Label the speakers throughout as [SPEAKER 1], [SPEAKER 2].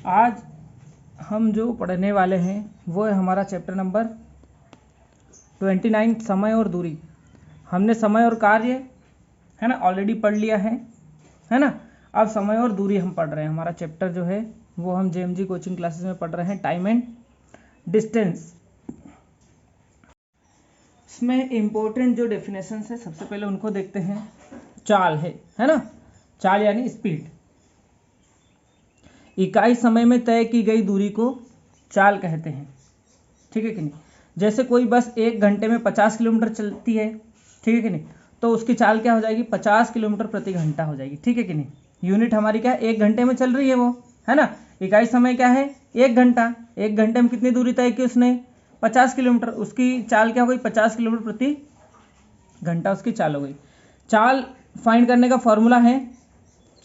[SPEAKER 1] आज हम जो पढ़ने वाले हैं वो है हमारा चैप्टर नंबर 29 समय और दूरी। हमने समय और कार्य है ना ऑलरेडी पढ़ लिया है ना। अब समय और दूरी हम पढ़ रहे हैं। हमारा चैप्टर जो है वो हम जेएमजी कोचिंग क्लासेस में पढ़ रहे हैं, टाइम एंड डिस्टेंस। इसमें इम्पोर्टेंट जो डेफिनेशंस है सबसे पहले उनको देखते हैं। चाल है ना, चाल यानी स्पीड। इकाई समय में तय की गई दूरी को चाल कहते हैं, ठीक है कि नहीं। जैसे कोई बस 1 घंटे में 50 किलोमीटर चलती है, ठीक है कि नहीं, तो उसकी चाल क्या हो जाएगी, 50 किलोमीटर प्रति घंटा हो जाएगी, ठीक है कि नहीं। यूनिट हमारी क्या है, 1 घंटे में चल रही है वो, है ना। इकाई समय क्या है, 1 घंटा। 1 घंटे में कितनी दूरी तय की उसने, 50 किलोमीटर। उसकी चाल क्या हो गई, 50 किलोमीटर प्रति घंटा उसकी चाल हो गई। चाल फाइंड करने का फॉर्मूला है,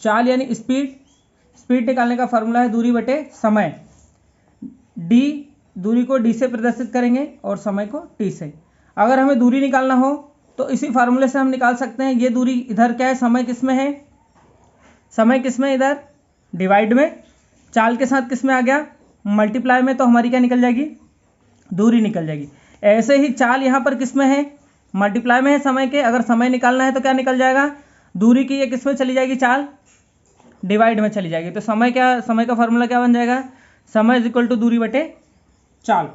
[SPEAKER 1] चाल यानी स्पीड, स्पीड निकालने का फॉर्मूला है दूरी बटे समय। डी, दूरी को डी से प्रदर्शित करेंगे और समय को टी से। अगर हमें दूरी निकालना हो तो इसी फार्मूले से हम निकाल सकते हैं। ये दूरी इधर क्या है, समय किस में है, समय किस में, इधर डिवाइड में, चाल के साथ किस में आ गया, मल्टीप्लाई में, तो हमारी क्या निकल जाएगी, दूरी निकल जाएगी। ऐसे ही चाल यहाँ पर किस में है, मल्टीप्लाई में है समय के। अगर समय निकालना है तो क्या निकल जाएगा, दूरी की ये किस में चली जाएगी, चाल डिवाइड में चली जाएगी। तो समय क्या, समय का फॉर्मूला क्या बन जाएगा, समय इज इक्वल टू दूरी बटे चाल,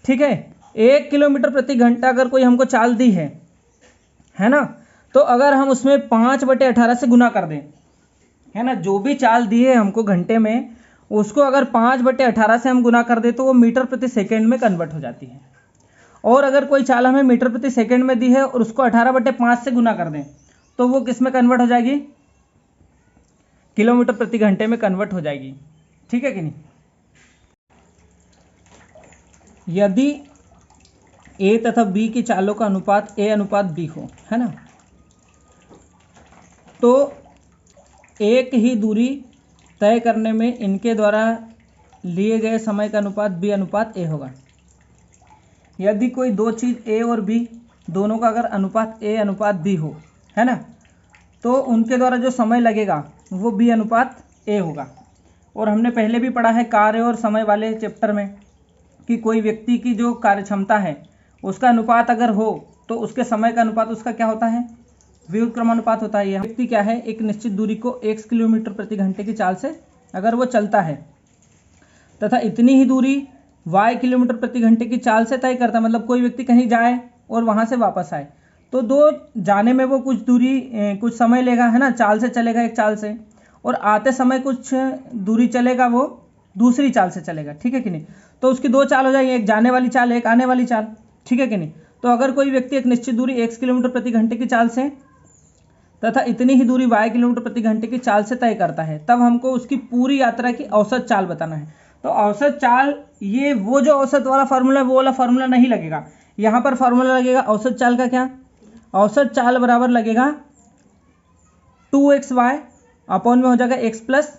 [SPEAKER 1] ठीक है। 1 किलोमीटर प्रति घंटा अगर कोई हमको चाल दी है ना, तो अगर हम उसमें 5/18 से गुना कर दें, है ना, जो भी चाल दी है हमको घंटे में, उसको अगर 5/18 से हम गुना कर दें तो वो मीटर प्रति सेकेंड में कन्वर्ट हो जाती है। और अगर कोई चाल हमें मीटर प्रति सेकेंड में दी है और उसको 18/5 से गुना कर दें तो वो किस में कन्वर्ट हो जाएगी, किलोमीटर प्रति घंटे में कन्वर्ट हो जाएगी, ठीक है कि नहीं। यदि ए तथा बी की चालों का अनुपात ए अनुपात बी हो, है ना, तो एक ही दूरी तय करने में इनके द्वारा लिए गए समय का अनुपात बी अनुपात ए होगा। यदि कोई दो चीज़ ए और बी दोनों का अगर अनुपात ए अनुपात बी हो, है ना, तो उनके द्वारा जो समय लगेगा वो बी अनुपात ए होगा। और हमने पहले भी पढ़ा है कार्य और समय वाले चैप्टर में कि कोई व्यक्ति की जो कार्य क्षमता है उसका अनुपात अगर हो तो उसके समय का अनुपात उसका क्या होता है, व्युत्क्रमानुपात होता है। यह व्यक्ति क्या है, एक निश्चित दूरी को x किलोमीटर प्रति घंटे की चाल से अगर वो चलता है तथा इतनी ही दूरी y किलोमीटर प्रति घंटे की चाल से तय करता है, मतलब कोई व्यक्ति कहीं जाए और वहाँ से वापस आए, तो दो जाने में वो कुछ दूरी कुछ समय लेगा, है ना, चाल से चलेगा एक चाल से, और आते समय कुछ दूरी चलेगा वो दूसरी चाल से चलेगा, ठीक है कि नहीं। तो उसकी दो चाल हो जाएगी, एक जाने वाली चाल एक आने वाली चाल, ठीक है कि नहीं। तो अगर कोई व्यक्ति एक निश्चित दूरी x किलोमीटर प्रति घंटे की चाल से तथा इतनी ही दूरी y किलोमीटर प्रति घंटे की चाल से तय करता है, तब हमको उसकी पूरी यात्रा की औसत चाल बताना है। तो औसत चाल, ये वो जो औसत वाला फार्मूला वो वाला फार्मूला नहीं लगेगा, यहाँ पर फार्मूला लगेगा औसत चाल का। क्या, औसत चाल बराबर लगेगा 2xy अपॉन में हो जाएगा x प्लस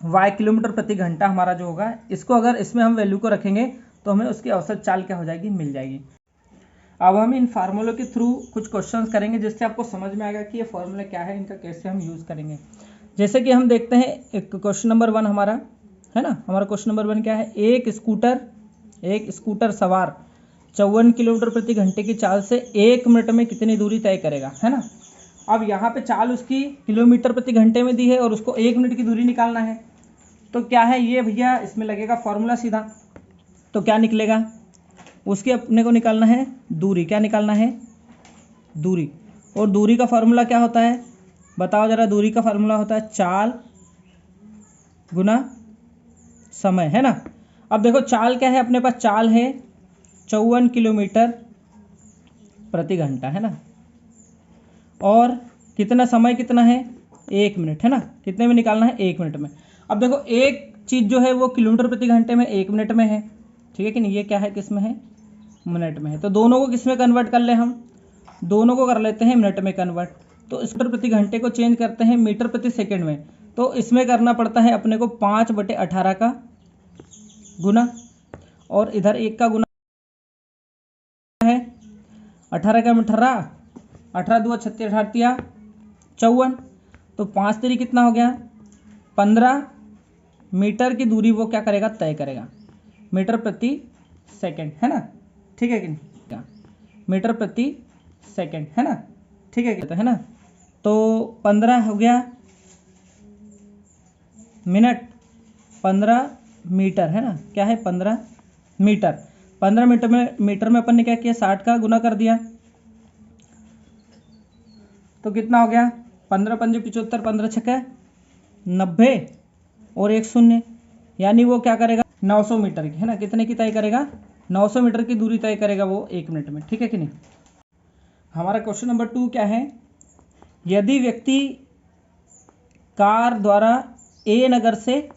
[SPEAKER 1] y किलोमीटर प्रति घंटा हमारा जो होगा। इसको अगर इसमें हम वैल्यू को रखेंगे तो हमें उसकी औसत चाल क्या हो जाएगी, मिल जाएगी। अब हम इन फार्मूलों के थ्रू कुछ क्वेश्चंस करेंगे जिससे आपको समझ में आएगा कि ये फार्मूला क्या है, इनका कैसे हम यूज़ करेंगे। जैसे कि हम देखते हैं एक क्वेश्चन नंबर 1 हमारा, है ना, हमारा क्वेश्चन नंबर 1 क्या है, एक स्कूटर सवार 54 किलोमीटर प्रति घंटे की चाल से 1 मिनट में कितनी दूरी तय करेगा, है ना। अब यहाँ पे चाल उसकी किलोमीटर प्रति घंटे में दी है और उसको 1 मिनट की दूरी निकालना है, तो क्या है ये भैया, इसमें लगेगा फॉर्मूला सीधा। तो क्या निकलेगा, उसके अपने को निकालना है दूरी। क्या निकालना है, दूरी। और दूरी का फार्मूला क्या होता है, बताओ जरा। दूरी का फार्मूला होता है चाल गुना समय, है ना। अब देखो चाल क्या है, अपने पास चाल है 54 किलोमीटर प्रति घंटा, है ना, और कितना समय कितना है, 1 मिनट, है ना। कितने में निकालना है, 1 मिनट में। अब देखो एक चीज़ जो है वो किलोमीटर प्रति घंटे में 1 मिनट में है, ठीक है कि नहीं। ये क्या है, किस में है, मिनट में है। तो दोनों को किस में कन्वर्ट कर ले, हम दोनों को कर लेते हैं मिनट में कन्वर्ट। तो मीटर प्रति घंटे को चेंज करते हैं मीटर प्रति सेकंड में, तो इसमें करना पड़ता है अपने को 5/18 का गुना, और इधर 1 का गुना है 18 का 18, 18 2 36, 18 54, तो 5 3 कितना हो गया 15, मीटर की दूरी वो क्या करेगा, तय करेगा, मीटर प्रति सेकंड, है ना, ठीक है कि नहीं, मीटर प्रति सेकंड, है ना, ठीक है कि, है ना। तो 15 हो गया मिनट, 15 मीटर, है ना, क्या है 15 मीटर। 15 मीटर में अपन ने क्या किया, 60 का गुना कर दिया, तो कितना हो गया, 15 पंजे 75, 15 छक्के 90 और 1 शून्य, यानी वो क्या करेगा 900 मीटर की, है ना, कितने की तय करेगा, 900 मीटर की दूरी तय करेगा वो 1 मिनट में, ठीक है कि नहीं। हमारा क्वेश्चन नंबर 2 क्या है, यदि व्यक्ति कार द्वारा ए नगर से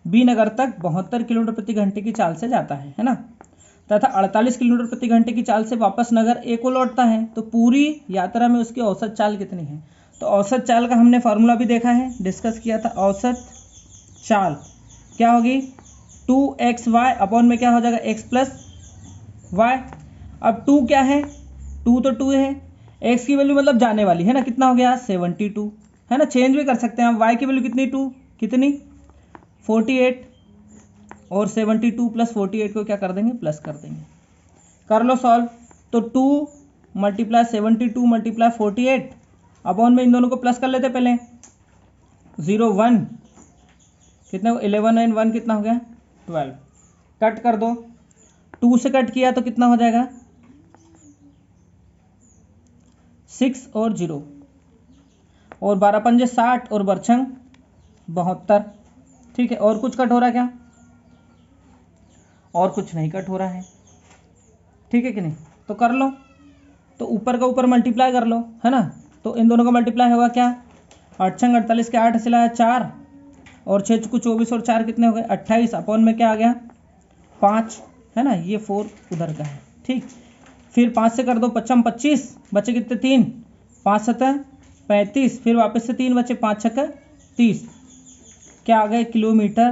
[SPEAKER 1] बी नगर तक 72 किलोमीटर प्रति घंटे की चाल से जाता है ना, तथा 48 किलोमीटर प्रति घंटे की चाल से वापस नगर ए को लौटता है, तो पूरी यात्रा में उसकी औसत चाल कितनी है। तो औसत चाल का हमने फार्मूला भी देखा है, डिस्कस किया था। औसत चाल क्या होगी, 2xy अपॉन में क्या हो जाएगा, x प्लस वाई। अब 2 क्या है, 2 तो 2 है, x की वैल्यू मतलब जाने वाली, है ना, कितना हो गया 72, है ना, चेंज भी कर सकते हैं हम, y की वैल्यू कितनी 2 कितनी 48, और 72 प्लस 48 को क्या कर देंगे, प्लस कर देंगे, कर लो सॉल्व। तो 2 मल्टीप्लाई 72 मल्टीप्लाई 48 अपॉन में इन दोनों को प्लस कर लेते पहले, 0 1 कितना 11 एंड 1 कितना हो गया 12, कट कर दो, 2 से कट किया तो कितना हो जाएगा 6 और 0, और 12 पंजे 60 और बरछंग 72, ठीक है। और कुछ कट हो रहा है क्या, और कुछ नहीं कट हो रहा है, ठीक है कि नहीं, तो कर लो, तो ऊपर का ऊपर मल्टीप्लाई कर लो, है ना, तो इन दोनों का मल्टीप्लाई होगा क्या, 8 छंग 48 के 8 सिलाया 4, और 6 चुकू 24 और 4 कितने हो गए 28, अपॉन में क्या आ गया 5, है ना, ये 4 उधर का है, ठीक। फिर 5 से कर दो 5 25, बचे कितने 3, 5 7 35, फिर वापस से 3 बचे 5 6 30, क्या आ गए किलोमीटर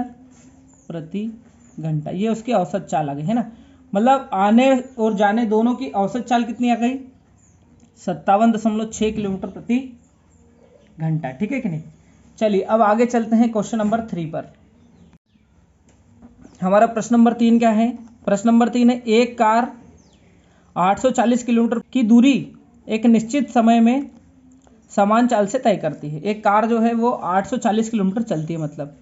[SPEAKER 1] प्रति घंटा, ये उसकी औसत चाल आ गई, है ना, मतलब आने और जाने दोनों की औसत चाल कितनी आ गई 57.6 किलोमीटर प्रति घंटा, ठीक है कि नहीं। चलिए अब आगे चलते हैं क्वेश्चन नंबर 3 पर। हमारा प्रश्न नंबर 3 क्या है, प्रश्न नंबर 3 है, एक कार 840 किलोमीटर की दूरी एक निश्चित समय में समान चाल से तय करती है। एक कार जो है वो 840 किलोमीटर चलती है, मतलब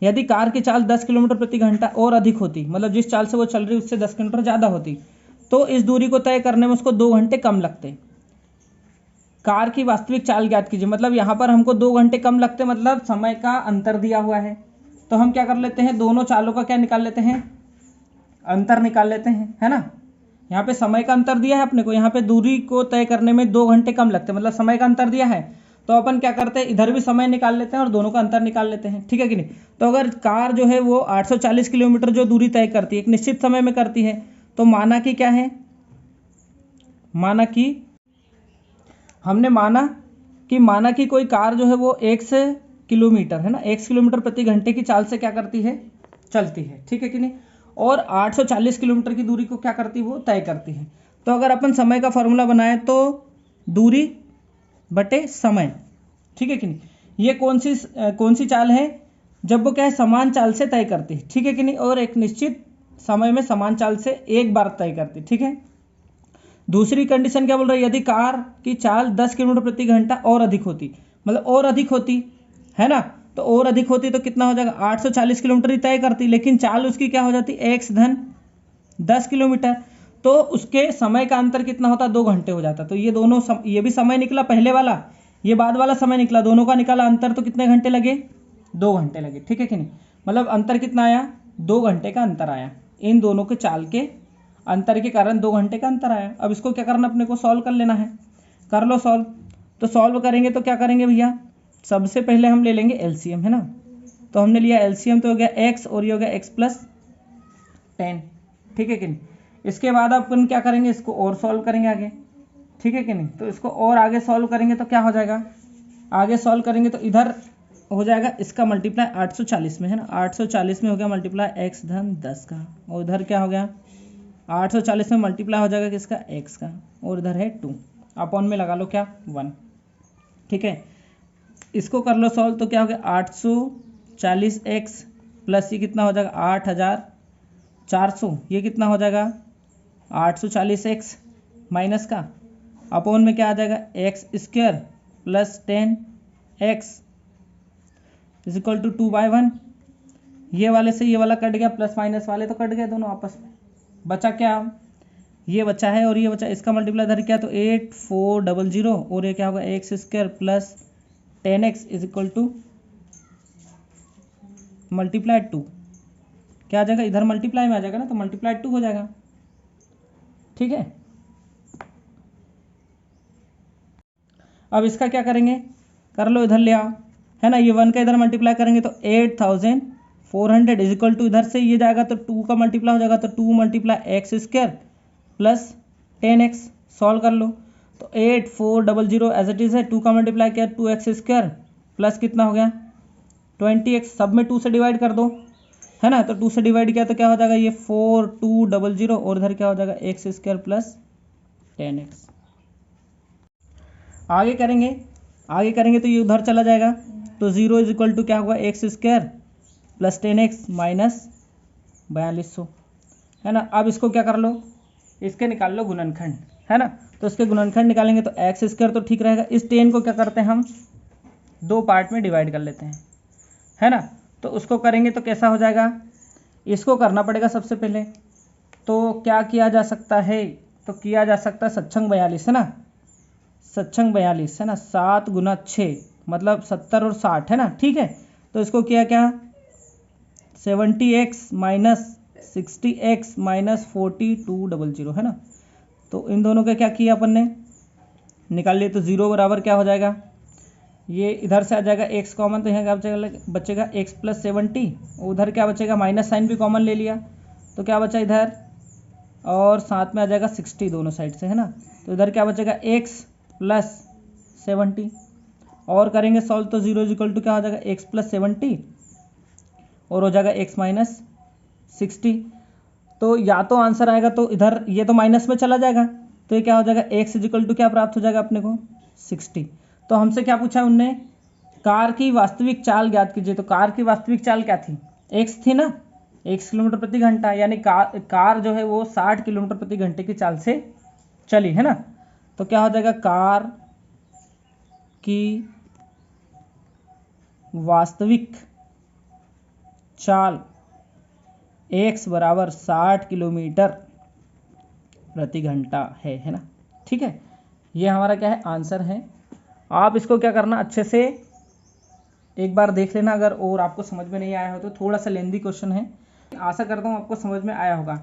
[SPEAKER 1] यदि कार की चाल 10 किलोमीटर प्रति घंटा और अधिक होती, मतलब जिस चाल से वो चल रही उससे 10 किलोमीटर ज़्यादा होती, तो इस दूरी को तय करने में उसको 2 घंटे कम लगते। कार की वास्तविक चाल ज्ञात कीजिए, मतलब यहाँ पर हमको 2 घंटे कम लगते, मतलब समय का अंतर दिया हुआ है, तो हम क्या कर लेते हैं, दोनों चालों का क्या निकाल लेते हैं, अंतर निकाल लेते हैं, है ना। यहाँ पे समय का अंतर दिया है अपने को, यहाँ पे दूरी को तय करने में 2 घंटे कम लगते हैं, मतलब समय का अंतर दिया है, तो अपन क्या करते हैं, इधर भी समय निकाल लेते हैं और दोनों का अंतर निकाल लेते हैं, ठीक है कि नहीं। तो अगर कार जो है वो 840 किलोमीटर जो दूरी तय करती है एक निश्चित समय में करती है, तो माना कि क्या है, माना कि हमने माना कि कोई कार जो है वो 1 किलोमीटर, है ना, 1 किलोमीटर प्रति घंटे की चाल से क्या करती है, चलती है, ठीक है कि नहीं, और 840 किलोमीटर की दूरी को क्या करती है, वो तय करती है। तो अगर अपन समय का फॉर्मूला बनाए तो दूरी बटे समय, ठीक है कि नहीं, ये कौन सी चाल है, जब वो क्या है समान चाल से तय करती है, ठीक है कि नहीं, और एक निश्चित समय में समान चाल से एक बार तय करती, ठीक है। दूसरी कंडीशन क्या बोल रही है, यदि कार की चाल 10 किलोमीटर प्रति घंटा और अधिक होती, मतलब और अधिक होती, है ना, तो और अधिक होती तो कितना हो जाएगा 840 किलोमीटर ही तय करती, लेकिन चाल उसकी क्या हो जाती x धन 10 किलोमीटर, तो उसके समय का अंतर कितना होता 2 घंटे हो जाता। तो ये दोनों ये भी समय निकला पहले वाला, ये बाद वाला समय निकला, दोनों का निकाला अंतर, तो कितने घंटे लगे 2 घंटे लगे, ठीक है कि नहीं, मतलब अंतर कितना आया 2 घंटे का अंतर आया, इन दोनों के चाल के अंतर के कारण 2 घंटे का अंतर आया। अब इसको क्या करना, अपने को सॉल्व कर लेना है, कर लो सॉल्व। तो सॉल्व करेंगे तो क्या करेंगे भैया, सबसे पहले हम ले लेंगे एलसीएम, है ना, तो हमने लिया एलसीएम, तो हो गया x और ये हो गया x प्लस 10, ठीक है कि नहीं। इसके बाद अपन क्या करेंगे, इसको और सॉल्व करेंगे आगे, ठीक है कि नहीं, तो इसको और आगे सॉल्व करेंगे तो क्या हो जाएगा, आगे सॉल्व करेंगे तो इधर हो जाएगा इसका मल्टीप्लाई 840 में, है ना, 840 में हो गया मल्टीप्लाई x धन 10 का, और इधर क्या हो गया 840 में मल्टीप्लाई हो जाएगा किसका x का, और इधर है 2, अपॉन में लगा लो क्या 1, ठीक है। इसको कर लो सॉल्व, तो क्या हो गया 840x प्लस ये कितना हो जाएगा 8400, ये कितना हो जाएगा 840x माइनस का अपॉन में क्या आ जाएगा x square plus 10x is equal to 2/1। ये वाले से ये वाला कट गया, प्लस माइनस वाले तो कट गए दोनों आपस में, बचा क्या, ये बचा है और ये बचा, इसका मल्टीप्लाई इधर क्या तो 8400 और ये क्या होगा x square plus 10x is equal to multiply 2, क्या आ जाएगा इधर मल्टीप्लाई में आ जाएगा ना, तो मल्टीप्लाई 2 हो जाएगा। ठीक है, अब इसका क्या करेंगे, कर लो इधर ले आओ, है ना, ये 1 का इधर मल्टीप्लाई करेंगे तो 8400 इज इक्वल टू, इधर से ये जाएगा तो 2 का मल्टीप्लाई हो जाएगा तो 2 multiply x square plus 10x, solve कर लो तो 8400 एज इट इज़ है, 2 का मल्टीप्लाई किया 2x स्क्वायर प्लस कितना हो गया 20x, सब में 2 से डिवाइड कर दो, है ना, तो 2 से डिवाइड किया तो क्या हो जाएगा ये 4200 और इधर क्या हो जाएगा एक्स स्क्वायर प्लस 10x। आगे करेंगे तो ये उधर चला जाएगा तो 0 इज इक्वल टू क्या होगा x square plus 10x minus 4200, है ना। अब इसको क्या कर लो, इसके निकाल लो गुणनखंड, है ना, तो इसके गुणनखंड निकालेंगे तो एक्स स्क्वायर तो ठीक रहेगा, इस 10 को क्या करते हैं हम 2 पार्ट में डिवाइड कर लेते हैं, है ना, तो उसको करेंगे तो कैसा हो जाएगा, इसको करना पड़ेगा सबसे पहले, तो क्या किया जा सकता है, तो किया जा सकता है सक्षम 42, है ना, सक्षम 42, है ना, 7 गुना 6 मतलब 70 और 60, है ना, ठीक है, तो इसको किया क्या 70x माइनस 60x माइनस 4200, है ना, तो इन दोनों का क्या किया अपन ने निकाल लिए, तो 0 बराबर क्या हो जाएगा, ये इधर से आ जाएगा x कॉमन, तो यहाँ क्या बचेगा x प्लस 70, उधर क्या बचेगा माइनस साइन भी कॉमन ले लिया तो क्या बचा इधर, और साथ में आ जाएगा 60 दोनों साइड से, है ना, तो इधर क्या बचेगा x प्लस 70 और करेंगे सॉल्व तो 0 इज इक्वल टू क्या हो जाएगा x प्लस 70 और हो जाएगा x माइनस 60, तो या तो आंसर आएगा तो इधर ये तो माइनस में चला जाएगा तो ये क्या हो जाएगा x इज इक्वल टू क्या प्राप्त हो जाएगा अपने को 60। तो हमसे क्या पूछा उनने, कार की वास्तविक चाल ज्ञात कीजिए, तो कार की वास्तविक चाल क्या थी, x थी ना, 1 किलोमीटर प्रति घंटा, यानी कार जो है वो 60 किलोमीटर प्रति घंटे की चाल से चली, है ना, तो क्या हो जाएगा कार की वास्तविक चाल x बराबर 60 किलोमीटर प्रति घंटा है ना, ठीक है, ये हमारा क्या है आंसर है। आप इसको क्या करना अच्छे से एक बार देख लेना, अगर और आपको समझ में नहीं आया हो तो, थोड़ा सा लेंदी क्वेश्चन है, आशा करता हूँ आपको समझ में आया होगा।